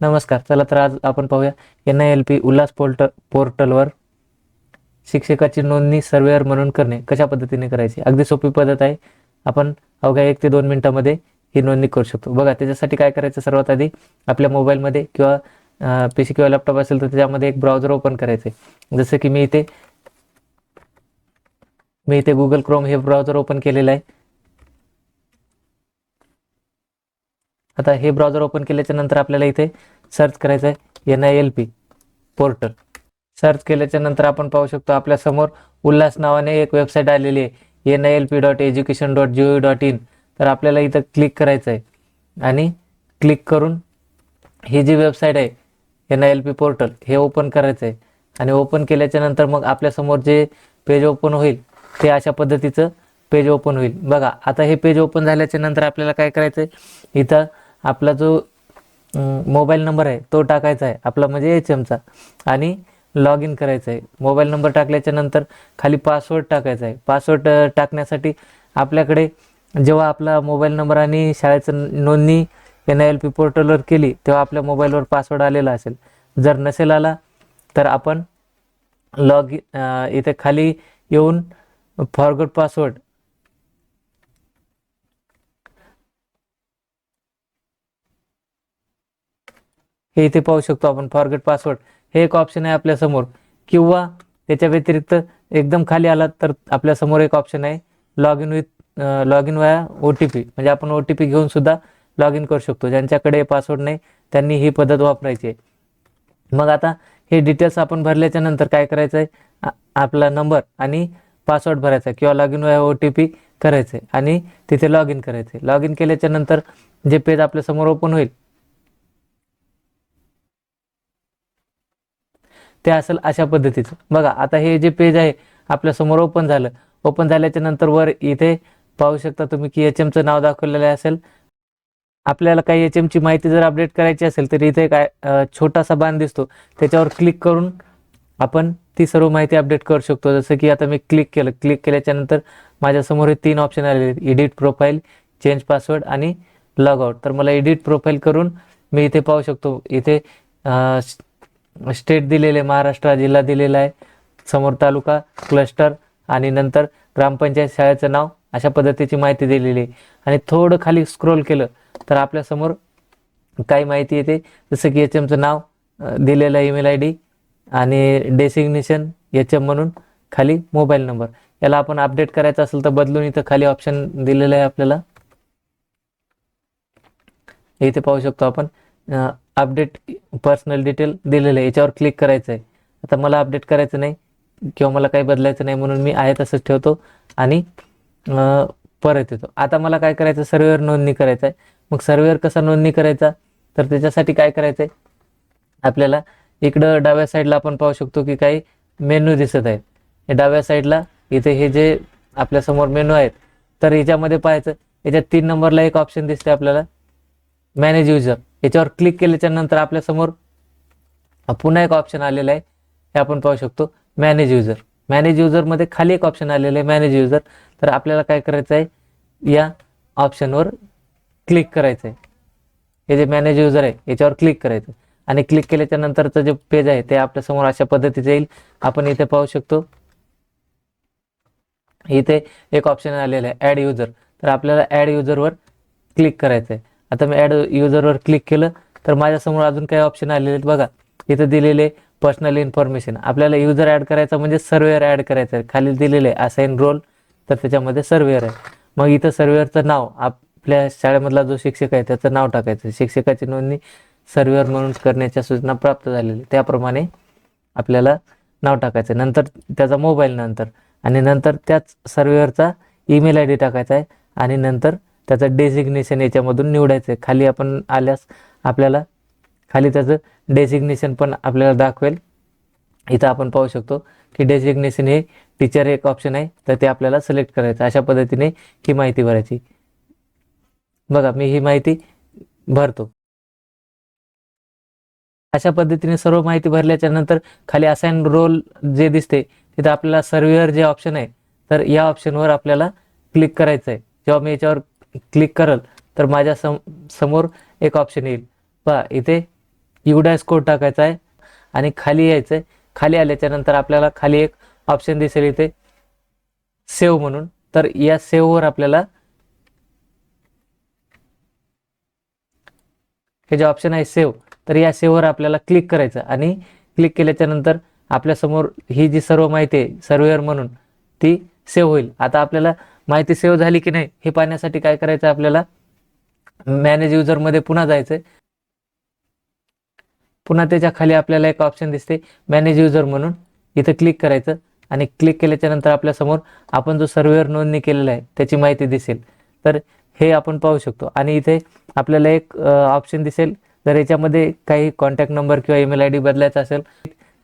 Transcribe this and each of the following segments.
नमस्कार. चला तर आज आपण पाहूया NILP उल्हास पोर्टलवर शिक्षकाची नोंदणी सर्वेअर म्हणून करणे कशा पद्धतीने करायची. अगदी सोपी पद्धत आहे. आपण अवघ्या 1 ते 2 मिनिटांमध्ये ही नोंदणी करू शकतो. बघा, त्याच्यासाठी काय करायचं, सर्वात आधी आपल्या मोबाईलमध्ये किंवा PC किंवा लॅपटॉप असेल तर त्याच्यामध्ये एक ब्राउझर ओपन करायचं आहे. जसं की मी इथे गुगल क्रोम हे ब्राउझर ओपन केलेलं आहे. आता हे ब्राउझर ओपन केल्याच्या नंतर आपल्याला इथे सर्च करायचं आहे NILP पोर्टल. सर्च केल्याच्या नंतर आपण पाहू शकतो आपल्या समोर उल्हास नावाने एक वेबसाईट आलेली आहे, nilp.education.gov.in. तर आपल्याला इथं क्लिक करायचं आहे आणि क्लिक करून ही जी वेबसाईट आहे NILP पोर्टल हे ओपन करायचं आहे. आणि ओपन केल्याच्या नंतर मग आपल्यासमोर जे पेज ओपन होईल ते अशा पद्धतीचं पेज ओपन होईल. बघा, आता हे पेज ओपन झाल्याच्या नंतर आपल्याला काय करायचं आहे, इथं आपला जो मोबाईल नंबर आहे तो टाकायचा आहे आपला, म्हणजे HMचा, आणि लॉग इन करायचं आहे. मोबाईल नंबर टाकल्याच्या नंतर खाली पासवर्ड टाकायचा आहे. पासवर्ड टाकण्यासाठी आपल्याकडे जेव्हा आपला मोबाईल नंबर आणि शाळेचं नोंदणी NILP पोर्टलवर केली तेव्हा आपल्या मोबाईलवर पासवर्ड आलेला असेल. जर नसेल आला तर आपण इथे खाली येऊन फॉरगॉट पासवर्ड हे इथे पाहू शकतो आपण. फॉरगेट पासवर्ड हे एक ऑप्शन आहे आपल्यासमोर, किंवा त्याच्या व्यतिरिक्त एकदम खाली आला तर आपल्यासमोर एक ऑप्शन आहे लॉग इन वाया OTP, म्हणजे आपण OTP घेऊन सुद्धा लॉग इन करू शकतो. ज्यांच्याकडे पासवर्ड नाही त्यांनी ही पद्धत वापरायची आहे. मग आता हे डिटेल्स आपण भरल्याच्या नंतर काय करायचं आहे, आपला नंबर आणि पासवर्ड भरायचा किंवा लॉग इन वाया OTP करायचं आहे आणि तिथे लॉग इन करायचं आहे. लॉग इन केल्याच्या नंतर जे पेज आपल्यासमोर ओपन होईल ते असेल अशा पद्धतीचं. बघा, आता हे जे पेज आहे आपल्यासमोर ओपन झालं. ओपन झाल्याच्या नंतर वर इथे पाहू शकता तुम्ही की HMचं नाव दाखवलेलं असेल. आपल्याला काही HMची माहिती जर अपडेट करायची असेल तर इथे काय छोटासा बाण दिसतो, त्याच्यावर क्लिक करून आपण ती सर्व माहिती अपडेट करू शकतो. जसं की आता मी क्लिक केलं. क्लिक केल्याच्या नंतर माझ्यासमोर हे 3 ऑप्शन आलेले आहेत, एडिट प्रोफाईल, चेंज पासवर्ड आणि लॉग आउट. तर मला एडिट प्रोफाईल करून मी इथे पाहू शकतो, इथे स्टेट दिलेले महाराष्ट्र, जिल्हा दिलेला आहे, समोर तालुका, क्लस्टर आणि नंतर ग्रामपंचायत, शाळेचं नाव, अशा पद्धतीची माहिती दिलेली आहे. आणि थोडं खाली स्क्रोल केलं तर आपल्यासमोर काही माहिती येते, जसं की HMचं नाव, दिलेला ईमेल ID आणि डेसिग्नेशन HM म्हणून खाली मोबाईल नंबर. याला आपण अपडेट करायचं असेल तर बदलून इथं खाली ऑप्शन दिलेलं आहे आपल्याला, इथे पाहू शकतो आपण अपडेट पर्सनल डिटेल दिलेलं आहे, याच्यावर क्लिक करायचं आहे. आता मला अपडेट करायचं नाही किंवा मला काही बदलायचं नाही म्हणून मी आहे तसंच ठेवतो आणि परत येतो. आता मला काय करायचं, सर्वेवर नोंदणी करायचं आहे. मग सर्वेवर कसा नोंदणी करायचा, तर त्याच्यासाठी काय करायचं आहे, आपल्याला इकडं डाव्या साईडला आपण पाहू शकतो की काही मेनू दिसत आहेत. हे डाव्या साईडला इथे हे जे आपल्यासमोर मेनू आहेत, तर याच्यामध्ये पाहायचं, याच्यात 3 नंबरला एक ऑप्शन दिसते आपल्याला, मॅनेज युजर. याच्यावर क्लिक केल्याच्या नंतर आपल्यासमोर पुन्हा एक ऑप्शन आलेला आहे, हे आपण पाहू शकतो, मॅनेज युजर. मॅनेज युजरमध्ये खाली एक ऑप्शन आलेलं आहे, मॅनेज युजर. तर आपल्याला काय करायचं आहे, या ऑप्शनवर क्लिक करायचं आहे. हे जे मॅनेज युजर आहे याच्यावर क्लिक करायचं आणि क्लिक केल्याच्या नंतरचं जे पेज आहे ते आपल्यासमोर अशा पद्धतीचं येईल. आपण इथे पाहू शकतो, इथे एक ऑप्शन आलेलं आहे, ॲड युजर. तर आपल्याला ॲड युजरवर क्लिक करायचं आहे. आता मी ॲड युजरवर क्लिक केलं तर माझ्यासमोर अजून काही ऑप्शन आलेले आहेत. बघा, इथं दिलेले पर्सनल इन्फॉर्मेशन. आपल्याला युजर ॲड करायचा म्हणजे सर्वेअर ॲड करायचं आहे. खाली दिलेले आहे असाइन रोल, तर त्याच्यामध्ये सर्वेअर आहे. मग इथं सर्वेअरचं नाव, आपल्या शाळेमधला जो शिक्षक आहे त्याचं नाव टाकायचं. शिक्षकाची नोंदणी सर्वेअर म्हणून करण्याच्या सूचना प्राप्त झालेली, त्याप्रमाणे आपल्याला नाव टाकायचं. नंतर त्याचा मोबाईल नंतर, आणि नंतर त्याच सर्वेअरचा ईमेल ID टाकायचा आहे आणि नंतर त्याचं डेसिग्नेशन याच्यामधून निवडायचं आहे. खाली आपण आल्यास आपल्याला खाली त्याचं डेसिग्नेशन पण आपल्याला दाखवेल. इथं आपण पाहू शकतो की डेसिग्नेशन हे टीचर एक ऑप्शन आहे, तर ते आपल्याला सिलेक्ट करायचं. अशा पद्धतीने ही माहिती भरायची. बघा, मी ही माहिती भरतो. अशा पद्धतीने सर्व माहिती भरल्याच्या नंतर खाली असाइन रोल जे दिसते तिथं आपल्याला सर्वेअर जे ऑप्शन आहे, तर या ऑप्शनवर आपल्याला क्लिक करायचं आहे. जेव्हा मी याच्यावर क्लिक करल तर माझ्या समोर एक ऑप्शन येईल. पहा, इथे UDAS कोड टाकायचा आहे आणि खाली यायचं आहे. खाली आल्याच्या नंतर आपल्याला खाली एक ऑप्शन दिसेल इथे सेव्ह म्हणून. तर या सेव्हवर आपल्याला हे जे ऑप्शन आहे सेव्ह, तर या सेव्हवर आपल्याला क्लिक करायचं आणि क्लिक केल्याच्या नंतर आपल्यासमोर ही जी सर्व माहिती आहे सर्व्हेअर म्हणून ती सेव्ह होईल. आता आपल्याला माहिती सेव्ह झाली की नाही हे पाहण्यासाठी काय करायचं, आपल्याला मॅनेज युजरमध्ये पुन्हा जायचं आहे. पुन्हा त्याच्या खाली आपल्याला एक ऑप्शन दिसते मॅनेज युजर म्हणून, इथं क्लिक करायचं आणि क्लिक केल्याच्या नंतर आपल्यासमोर आपण जो सर्व्हेअर नोंदणी केलेला आहे त्याची माहिती दिसेल. तर हे आपण पाहू शकतो. आणि इथे आपल्याला एक ऑप्शन दिसेल, जर याच्यामध्ये काही कॉन्टॅक्ट नंबर किंवा ईमेल ID बदलायचा असेल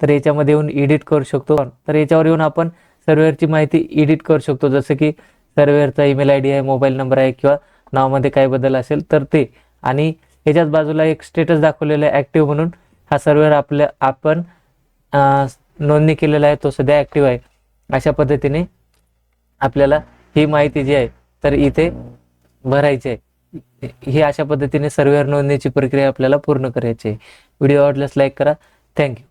तर याच्यामध्ये येऊन एडिट करू शकतो. तर याच्यावर येऊन आपण सर्व्हेअरची माहिती एडिट करू शकतो, जसं की सर्व्हेअरचा ईमेल ID आहे, मोबाईल नंबर आहे किंवा नावामध्ये काही बदल असेल तर ते. आणि ह्याच्याच बाजूला एक स्टेटस दाखवलेलं आहे ॲक्टिव्ह म्हणून. हा सर्व्हेअर आपण नोंदणी केलेला आहे तो सध्या ॲक्टिव्ह आहे. अशा पद्धतीने आपल्याला ही माहिती जी आहे तर इथे भरायची आहे. ही अशा पद्धतीने सर्व्हेअर नोंदणीची प्रक्रिया आपल्याला पूर्ण करायची आहे. व्हिडिओ आवडल्यास लाईक करा. थँक्यू.